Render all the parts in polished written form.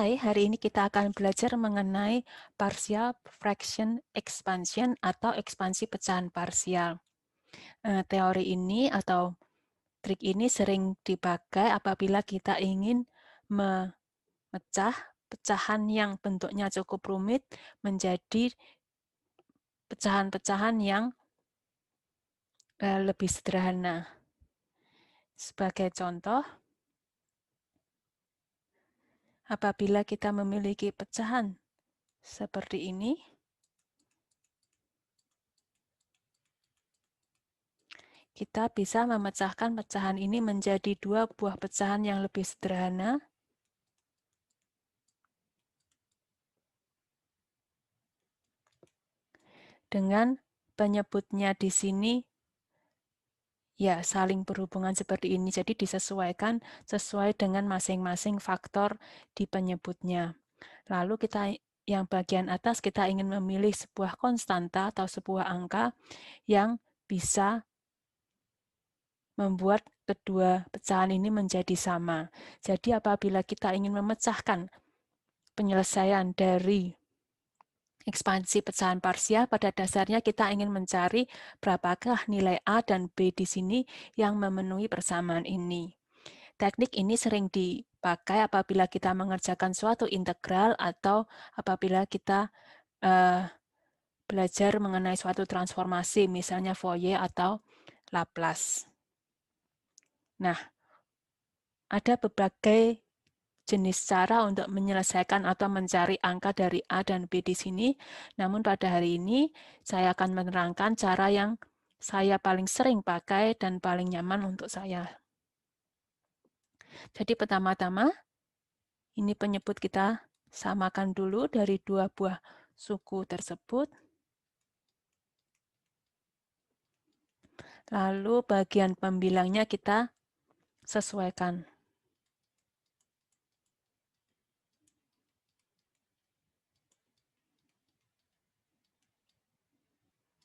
Hai, hari ini kita akan belajar mengenai partial fraction expansion atau ekspansi pecahan parsial. Teori ini atau trik ini sering dipakai apabila kita ingin memecah pecahan yang bentuknya cukup rumit menjadi pecahan-pecahan yang lebih sederhana. Sebagai contoh, apabila kita memiliki pecahan seperti ini, kita bisa memecahkan pecahan ini menjadi dua buah pecahan yang lebih sederhana. Dengan penyebutnya di sini ya saling berhubungan seperti ini. Jadi disesuaikan sesuai dengan masing-masing faktor di penyebutnya. Lalu kita yang bagian atas kita ingin memilih sebuah konstanta atau sebuah angka yang bisa membuat kedua pecahan ini menjadi sama. Jadi apabila kita ingin memecahkan penyelesaian dari ekspansi pecahan parsial, pada dasarnya kita ingin mencari berapakah nilai A dan B di sini yang memenuhi persamaan ini. Teknik ini sering dipakai apabila kita mengerjakan suatu integral atau apabila kita belajar mengenai suatu transformasi, misalnya Fourier atau Laplace. Nah, ada berbagai jenis cara untuk menyelesaikan atau mencari angka dari A dan B di sini. Namun pada hari ini saya akan menerangkan cara yang saya paling sering pakai dan paling nyaman untuk saya. Jadi pertama-tama, ini penyebut kita samakan dulu dari dua buah suku tersebut. Lalu bagian pembilangnya kita sesuaikan.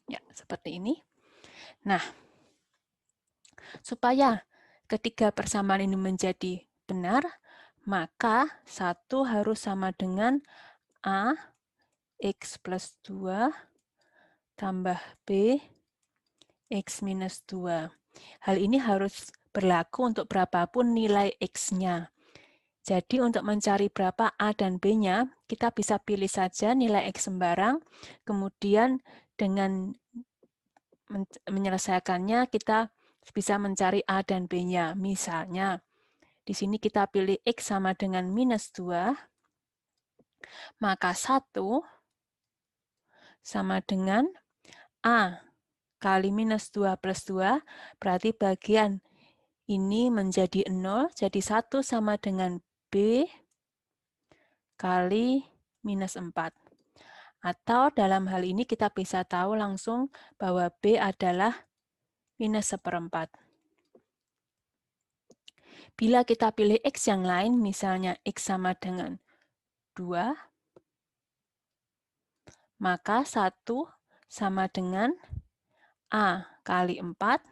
Ya, seperti ini. Nah, supaya ketiga persamaan ini menjadi benar, maka 1 harus sama dengan A X plus 2 tambah B X minus 2. Hal ini harus berlaku untuk berapapun nilai X-nya. Jadi untuk mencari berapa A dan B-nya, kita bisa pilih saja nilai X sembarang, kemudian dengan menyelesaikannya kita bisa mencari A dan B-nya. Misalnya, di sini kita pilih X sama dengan minus 2, maka 1 sama dengan A kali minus 2 plus 2, berarti bagian ini menjadi 0, jadi 1 sama dengan B kali minus 4. Atau dalam hal ini kita bisa tahu langsung bahwa B adalah minus 1/4. Bila kita pilih X yang lain, misalnya X sama dengan 2, maka 1 sama dengan A kali 4,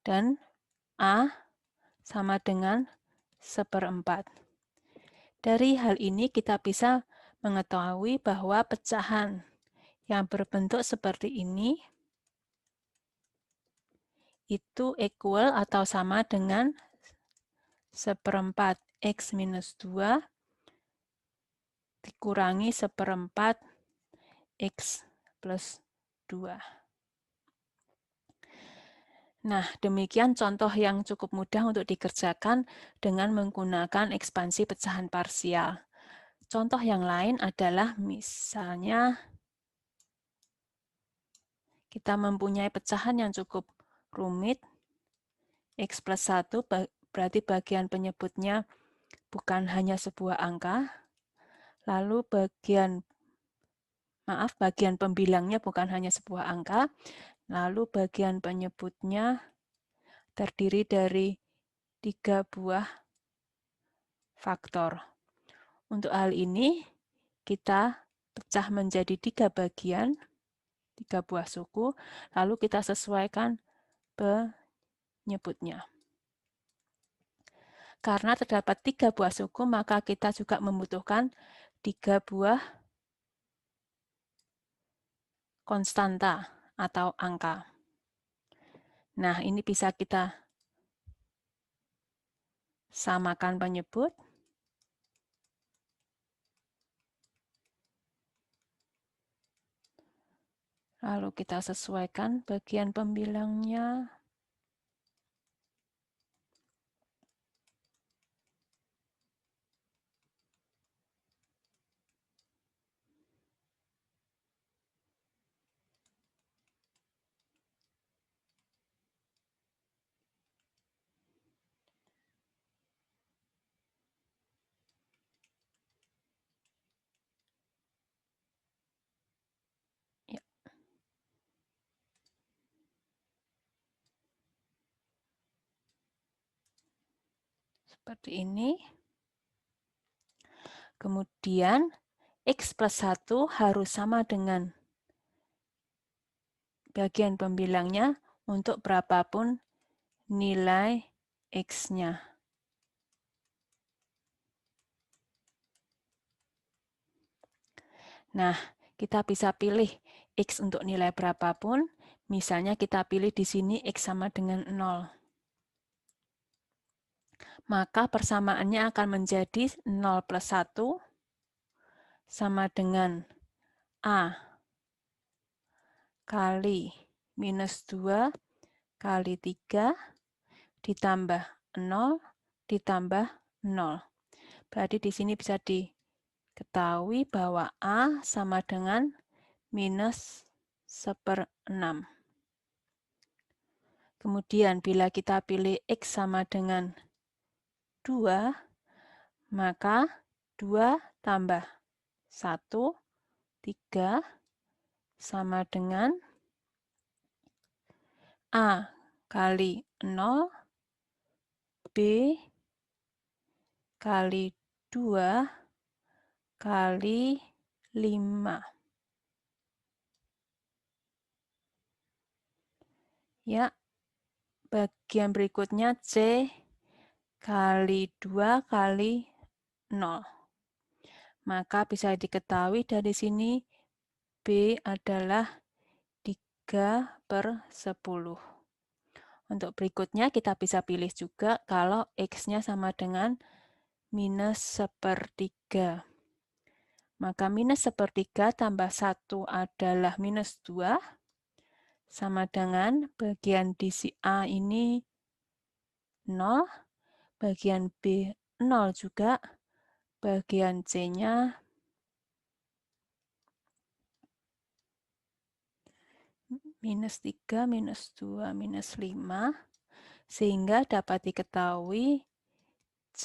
dan A sama dengan 1/4. Dari hal ini kita bisa mengetahui bahwa pecahan yang berbentuk seperti ini itu equal atau sama dengan 1/4 X minus 2 dikurangi 1/4 X plus 2. Nah, demikian contoh yang cukup mudah untuk dikerjakan dengan menggunakan ekspansi pecahan parsial. Contoh yang lain adalah misalnya kita mempunyai pecahan yang cukup rumit, X plus 1 berarti bagian penyebutnya bukan hanya sebuah angka, lalu bagian pembilangnya bukan hanya sebuah angka, lalu bagian penyebutnya terdiri dari 3 buah faktor. Untuk hal ini, kita pecah menjadi 3 bagian, 3 buah suku, lalu kita sesuaikan penyebutnya. Karena terdapat 3 buah suku, maka kita juga membutuhkan 3 buah konstanta atau angka. Nah, ini bisa kita samakan penyebut. Lalu kita sesuaikan bagian pembilangnya. Ya. Seperti ini. Kemudian, X plus 1 harus sama dengan bagian pembilangnya untuk berapapun nilai X-nya. Nah, kita bisa pilih X untuk nilai berapapun. Misalnya kita pilih di sini X sama dengan 0. Maka persamaannya akan menjadi 0 plus 1 sama dengan A kali minus 2 kali 3 ditambah 0 ditambah 0. Berarti di sini bisa diketahui bahwa A sama dengan minus 1/6. Kemudian bila kita pilih X sama dengan 2, maka 2 tambah 1, 3, sama dengan A kali 0, B kali 2 kali 5. Ya, bagian berikutnya C kali 2 kali 0. Maka bisa diketahui dari sini B adalah 3/10. Untuk berikutnya kita bisa pilih juga kalau X-nya sama dengan minus 1/3. Maka minus 1/3 tambah 1 adalah minus 2, sama dengan bagian di si A ini 0, bagian B 0 juga, bagian C-nya minus 3, minus 2, minus 5, sehingga dapat diketahui C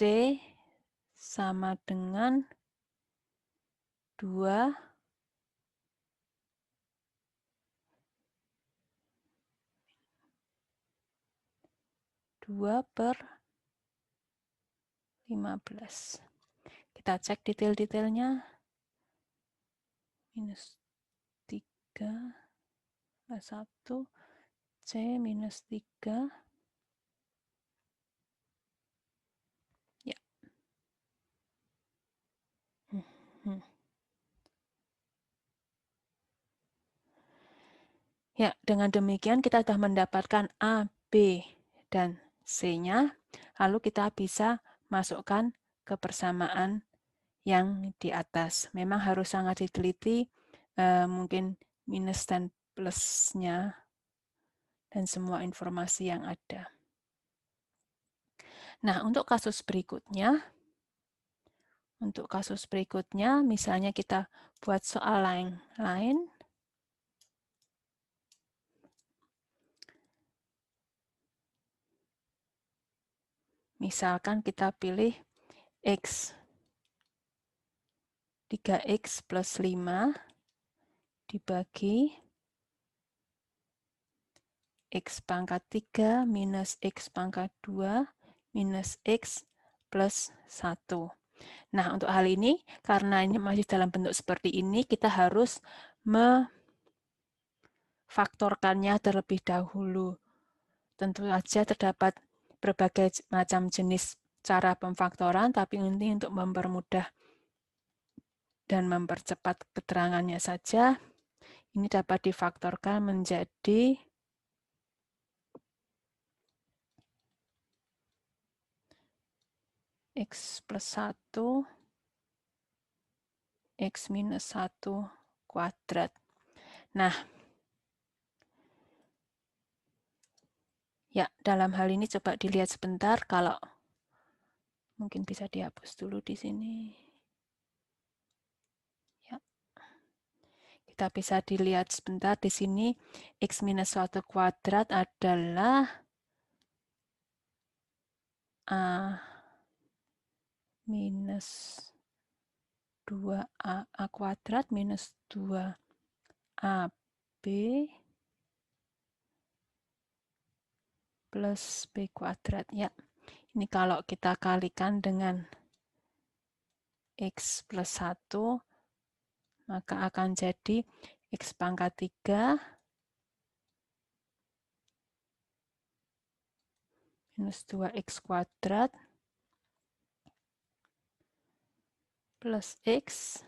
sama dengan 2 per 15. Kita cek detail-detailnya. Minus 3, 1, C minus 3. Ya. Ya, dengan demikian kita sudah mendapatkan A, B, dan C-nya. Lalu kita bisa masukkan ke persamaan yang di atas. Memang harus sangat diteliti, mungkin minus dan plusnya, dan semua informasi yang ada. Nah, untuk kasus berikutnya, misalnya kita buat soal lain. Misalkan kita pilih X 3X plus 5 dibagi X pangkat 3 minus X pangkat 2 minus X plus 1. Nah, untuk hal ini, karena ini masih dalam bentuk seperti ini, kita harus memfaktorkannya terlebih dahulu. Tentu saja terdapat berbagai macam jenis cara pemfaktoran, tapi ini untuk mempermudah dan mempercepat keterangannya saja. Ini dapat difaktorkan menjadi X plus 1, X minus 1 kuadrat. Nah, ya, dalam hal ini coba dilihat sebentar, kalau mungkin bisa dihapus dulu di sini. Ya. Kita bisa dilihat sebentar di sini, X minus 1 kuadrat adalah A minus 2A kuadrat minus 2AB plus B kuadrat. Ya, ini kalau kita kalikan dengan X plus 1, maka akan jadi X pangkat 3 minus 2X kuadrat plus X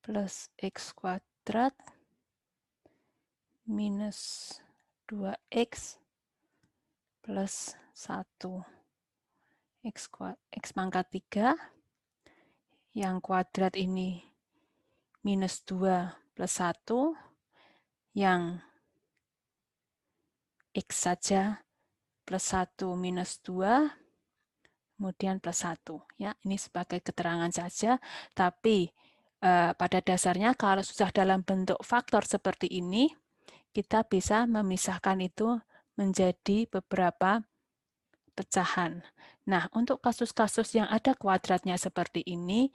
kuadrat minus 2X plus 1. X pangkat 3, yang kuadrat ini minus 2 plus 1, yang X saja plus 1 minus 2, kemudian plus 1. Ya, ini sebagai keterangan saja, tapi pada dasarnya kalau sudah dalam bentuk faktor seperti ini, kita bisa memisahkan itu menjadi beberapa pecahan. Nah, untuk kasus-kasus yang ada kuadratnya seperti ini,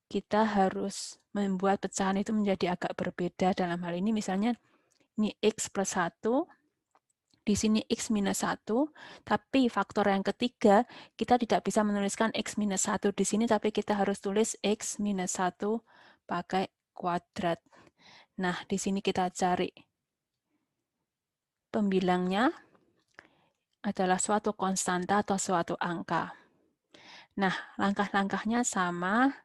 kita harus membuat pecahan itu menjadi agak berbeda. Dalam hal ini misalnya ini X plus 1, di sini X minus 1, tapi faktor yang ketiga, kita tidak bisa menuliskan X minus 1 di sini, tapi kita harus tulis X minus 1 pakai kuadrat. Nah, di sini kita cari pembilangnya adalah suatu konstanta atau suatu angka. Nah, langkah-langkahnya sama,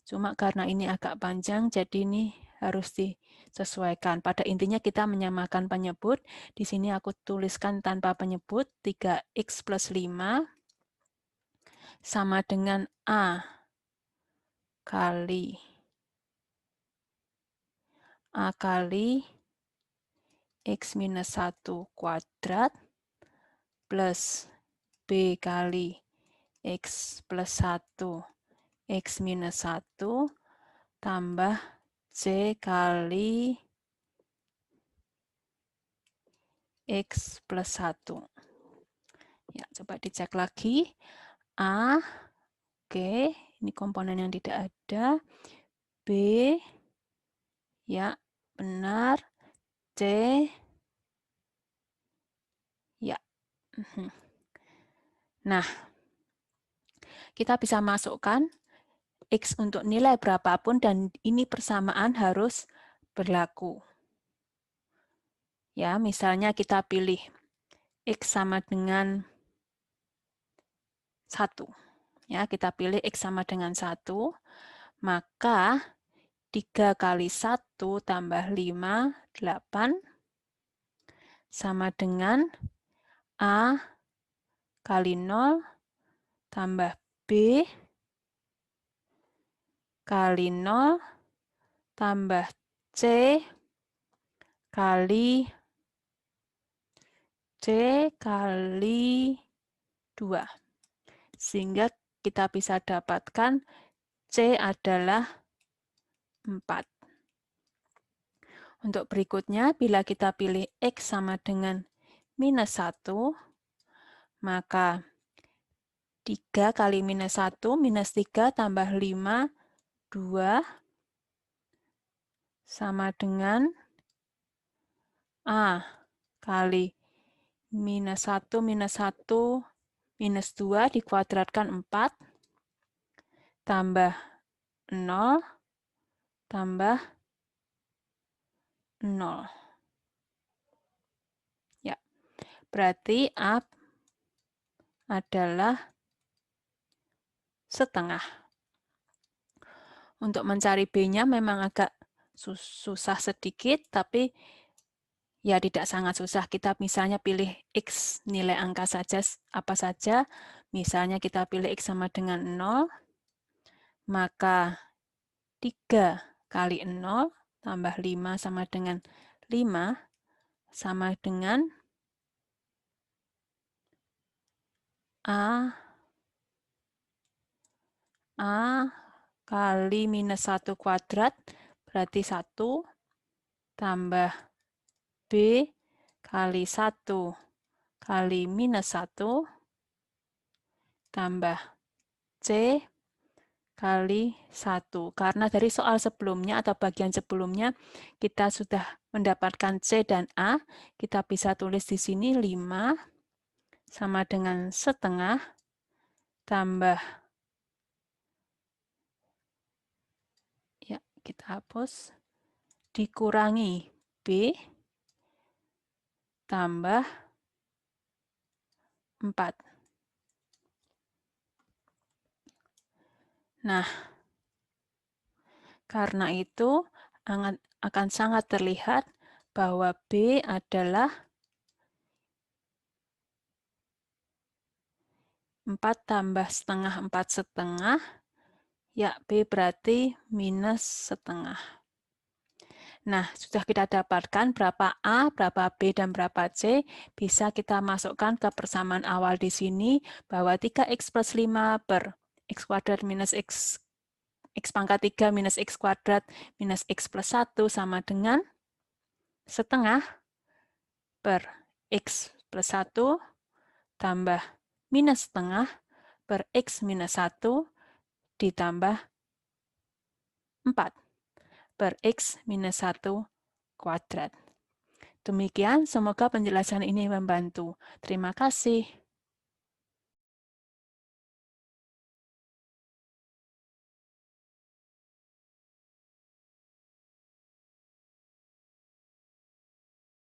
cuma karena ini agak panjang, jadi ini harus disesuaikan. Pada intinya kita menyamakan penyebut. Di sini aku tuliskan tanpa penyebut, 3X plus 5 sama dengan A kali X minus 1 kuadrat plus B kali X plus 1 X minus 1 tambah C kali X plus 1. Ya, coba dicek lagi. A, oke, ini komponen yang tidak ada. B, ya, benar. C, ya. Nah, kita bisa masukkan X untuk nilai berapapun dan ini persamaan harus berlaku. Ya, misalnya kita pilih X sama dengan 1. Ya, kita pilih X sama dengan 1, maka 3 kali 1 tambah 5, 8, sama dengan A kali 0 tambah B kali 0 tambah C kali 2. Sehingga kita bisa dapatkan C adalah 4. Untuk berikutnya, bila kita pilih X sama dengan minus 1, maka 3 kali minus 1, minus 3 tambah 5, 2, sama dengan A kali minus 1, minus 1, minus 2 dikuadratkan 4, tambah 0, tambah 0. Ya, berarti A adalah setengah. Untuk mencari B-nya memang agak susah sedikit, tapi ya tidak sangat susah. Kita misalnya pilih X nilai angka saja, apa saja. Misalnya kita pilih X sama dengan 0, maka 3 kali 0 tambah 5 sama dengan 5 sama dengan A kali minus 1 kuadrat, berarti 1 tambah B kali 1 kali minus 1 tambah C kali 1. Karena dari soal sebelumnya atau bagian sebelumnya kita sudah mendapatkan C dan A, kita bisa tulis di sini 5 sama dengan setengah tambah, ya kita hapus, dikurangi B tambah 4. Nah, karena itu akan sangat terlihat bahwa B adalah 4 tambah setengah 4 setengah, ya B berarti minus setengah. Nah, sudah kita dapatkan berapa A, berapa B, dan berapa C, bisa kita masukkan ke persamaan awal di sini, bahwa 3X plus 5 per X kuadrat minus X pangkat 3 minus X kuadrat minus X plus 1 sama dengan setengah per X plus 1 tambah minus setengah per X minus 1 ditambah 4 per X minus 1 kuadrat. Demikian, semoga penjelasan ini membantu. Terima kasih.